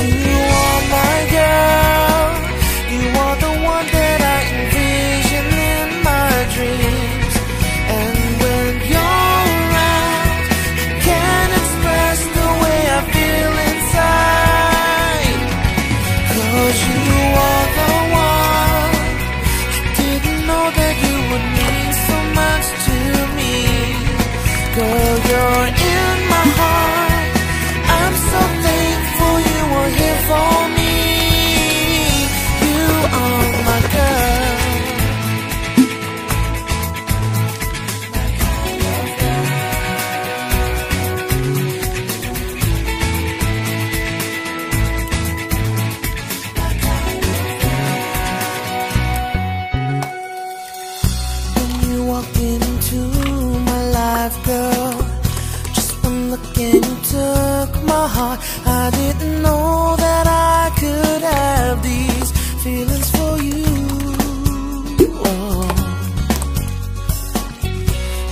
you are my girl. You are the one that I envision in my dreams. And when you're around, I can't express the way I feel inside. 'Cause you are the one. I didn't know that you would mean so much to me. Girl, you're in my heart. I'm so thankful you were here for me. You are my girl. When you walked into my life, girl, just one look and you took my heart. I didn't know that I could have these feelings for you. Oh.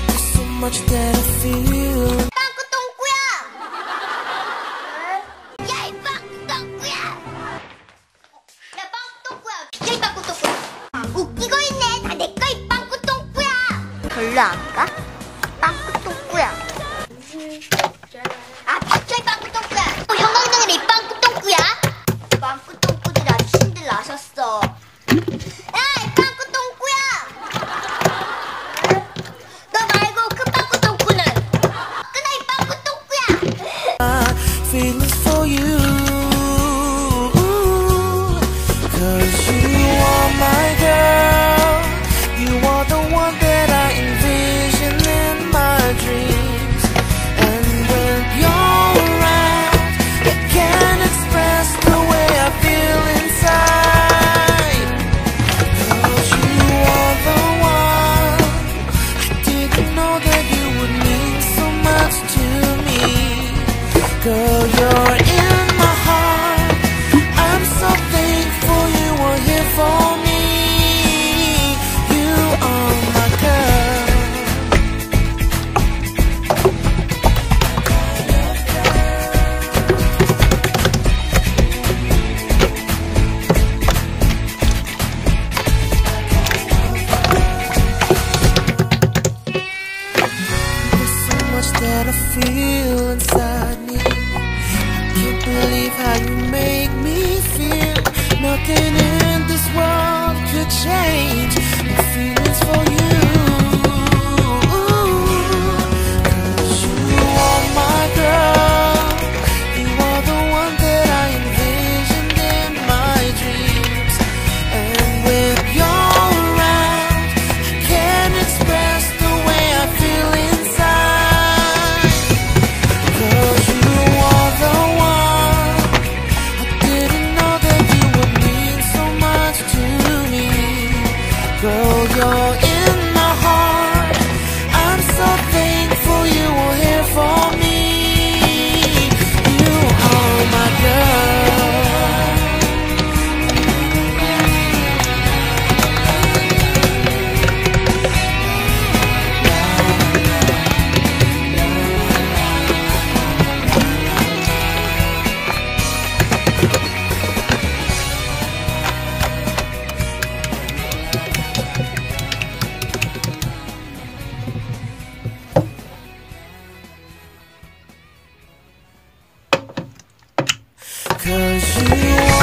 There's so much that I feel. 빵꾸똥꾸야! 야, 이 빵꾸똥꾸야! 야, 빵꾸똥꾸야! 야, 이 빵꾸똥꾸야! 웃기고 있네. 다 내 거, 이 빵꾸똥꾸야! 별로 안 가? 빵꾸똥꾸야. 아, 비켜, 이 빵꾸똥꾸야! 형광등이네, 이 빵꾸똥꾸야! 빵꾸똥꾸들이 아주 신들 나셨어. 야, 이 빵꾸똥꾸야! 너 말고 큰 빵꾸똥꾸는 끊어, 이 빵꾸똥꾸야! My feelings for you. 'Cause you are my girl. You are the one that I envision in my dreams. And when you're around, I can't express the way I feel inside. 'Cause you are the one. I didn't know that you would mean so much to me. Girl, you're in my heart. I'm so thankful you were here for me. You are my girl. 'There's so much that I feel inside me. I can't believe how you make me feel. Nothing in this world could change my feelings for you. 'Cause you are my girl. You are the one that I envisioned in my dreams. And when you're around, I can't express the way I feel inside. 'Cause you are the one. I didn't know that you would mean so much to me. Girl, you're in my heart. I'm so thankful you were here for me. You are my girl. Cause you